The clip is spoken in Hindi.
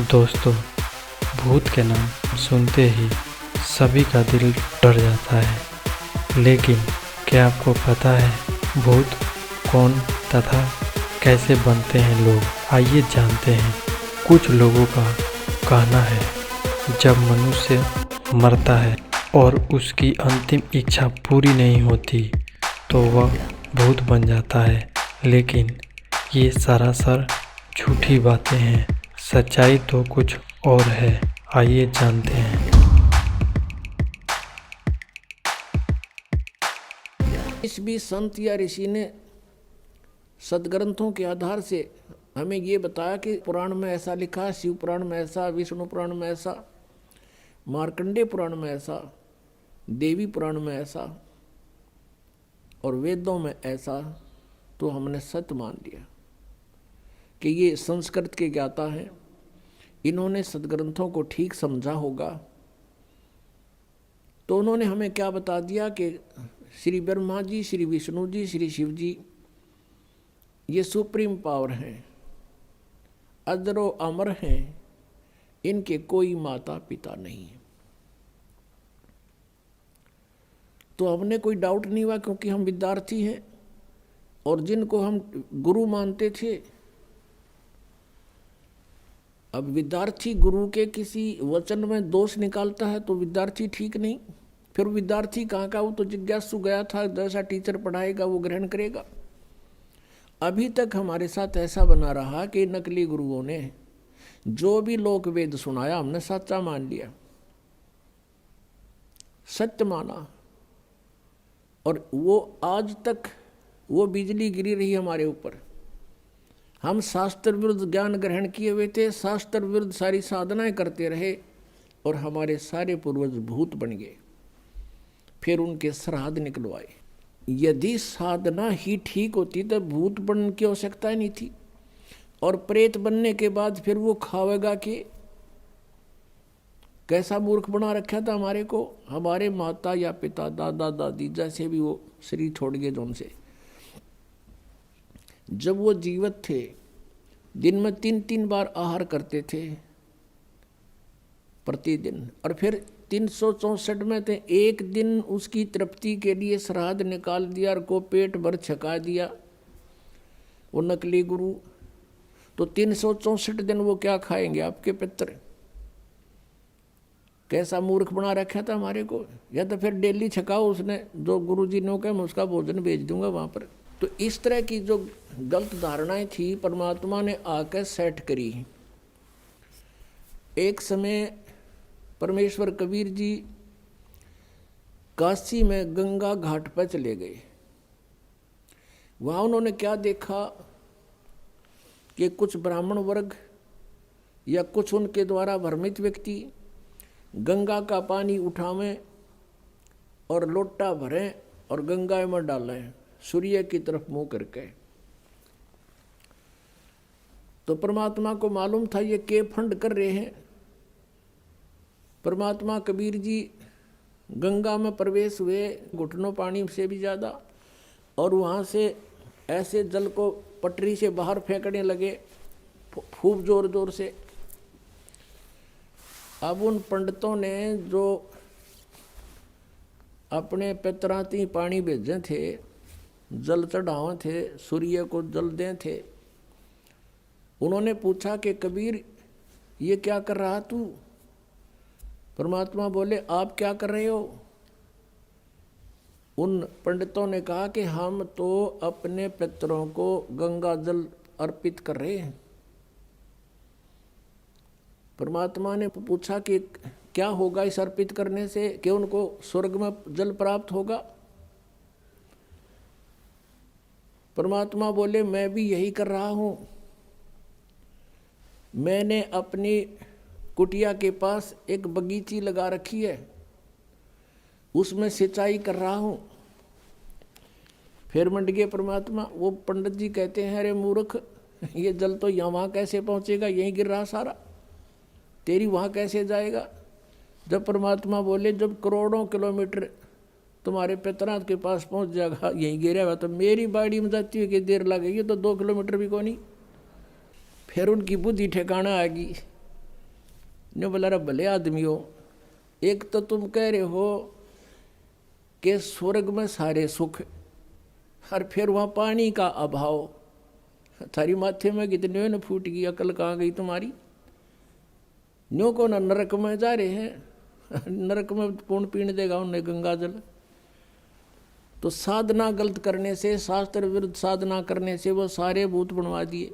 दोस्तों, भूत के नाम सुनते ही सभी का दिल डर जाता है, लेकिन क्या आपको पता है भूत कौन तथा कैसे बनते हैं लोग? आइए जानते हैं। कुछ लोगों का कहना है जब मनुष्य मरता है और उसकी अंतिम इच्छा पूरी नहीं होती तो वह भूत बन जाता है, लेकिन ये सरासर झूठी बातें हैं। सच्चाई तो कुछ और है। आइए जानते हैं। इस भी संत या ऋषि ने सदग्रंथों के आधार से हमें ये बताया कि पुराण में ऐसा लिखा, शिव पुराण में ऐसा, विष्णु पुराण में ऐसा, मार्कंडेय पुराण में ऐसा, देवी पुराण में ऐसा और वेदों में ऐसा। तो हमने सत्य मान लिया कि ये संस्कृत के ज्ञाता हैं, इन्होंने सदग्रंथों को ठीक समझा होगा। तो उन्होंने हमें क्या बता दिया कि श्री ब्रह्मा जी, श्री विष्णु जी, श्री शिव जी ये सुप्रीम पावर हैं, अजरो अमर हैं, इनके कोई माता पिता नहीं है। तो हमने कोई डाउट नहीं हुआ, क्योंकि हम विद्यार्थी हैं और जिनको हम गुरु मानते थे, अब विद्यार्थी गुरु के किसी वचन में दोष निकालता है तो विद्यार्थी ठीक नहीं। फिर विद्यार्थी कहाँ का? वो तो जिज्ञासु गया था, जैसा टीचर पढ़ाएगा वो ग्रहण करेगा। अभी तक हमारे साथ ऐसा बना रहा कि नकली गुरुओं ने जो भी लोक वेद सुनाया हमने सच्चा मान लिया, सत्य माना, और वो आज तक वो बिजली गिरी रही हमारे ऊपर। हम शास्त्र विरुद्ध ज्ञान ग्रहण किए हुए थे, शास्त्र विरुद्ध सारी साधनाएं करते रहे और हमारे सारे पूर्वज भूत बन गए। फिर उनके श्राद्ध निकलवाए। यदि साधना ही ठीक होती तो भूत बनने की आवश्यकता ही नहीं थी। और प्रेत बनने के बाद फिर वो खावेगा कि कैसा मूर्ख बना रखा था हमारे को। हमारे माता या पिता, दादा दादी जैसे भी वो शरीर छोड़ गए जो उनसे, जब वो जीवित थे दिन में 3-3 बार आहार करते थे प्रतिदिन, और फिर 364 में थे, एक दिन उसकी तृप्ति के लिए श्राद्ध निकाल दिया और को पेट भर छका दिया वो नकली गुरु। तो 364 दिन वो क्या खाएंगे आपके पितर? कैसा मूर्ख बना रखा था हमारे को। या तो फिर डेली छकाओ, उसने जो गुरु जी ने कहा मैं उसका भोजन भेज दूंगा वहाँ पर। तो इस तरह की जो गलत धारणाएं थी परमात्मा ने आकर सेट करी। एक समय परमेश्वर कबीर जी काशी में गंगा घाट पर चले गए। वहाँ उन्होंने क्या देखा कि कुछ ब्राह्मण वर्ग या कुछ उनके द्वारा भ्रमित व्यक्ति गंगा का पानी उठावें और लोटा भरें और गंगा में डालें सूर्य की तरफ मुंह करके। तो परमात्मा को मालूम था ये के फंड कर रहे हैं। परमात्मा कबीर जी गंगा में प्रवेश हुए घुटनों पानी से भी ज़्यादा, और वहाँ से ऐसे जल को पटरी से बाहर फेंकने लगे खूब जोर जोर से। अब उन पंडितों ने जो अपने पितराती पानी भेजे थे, जल चढ़ावे थे, सूर्य को जल दें थे, उन्होंने पूछा कि कबीर ये क्या कर रहा तू? परमात्मा बोले आप क्या कर रहे हो? उन पंडितों ने कहा कि हम तो अपने पितरों को गंगा जल अर्पित कर रहे हैं। परमात्मा ने पूछा कि क्या होगा इस अर्पित करने से, कि उनको स्वर्ग में जल प्राप्त होगा? परमात्मा बोले मैं भी यही कर रहा हूँ। मैंने अपनी कुटिया के पास एक बगीची लगा रखी है, उसमें सिंचाई कर रहा हूँ। फिर मंड गए परमात्मा। वो पंडित जी कहते हैं अरे मूर्ख, ये जल तो यहाँ वहाँ कैसे पहुँचेगा, यहीं गिर रहा सारा, तेरी वहाँ कैसे जाएगा? जब परमात्मा बोले जब करोड़ों किलोमीटर तुम्हारे पितरात के पास पहुँच जाएगा, यहीं गिरा हुआ, तो मेरी बाड़ी में जाती है कि देर लगेगी, तो 2 किलोमीटर भी को नहीं। फिर उनकी बुद्धि ठिकाना आ गई। ने बोला रे भले आदमी हो, एक तो तुम कह रहे हो कि स्वर्ग में सारे सुख, और फिर वहाँ पानी का अभाव। थारी माथे में कितने न फूट गई, अकल कहाँ गई तुम्हारी? न्यों को न नरक में जा रहे हैं, नरक में कौन पीने देगा उन्हें गंगा जल? तो साधना गलत करने से, शास्त्र विरुद्ध साधना करने से वो सारे भूत बनवा दिए।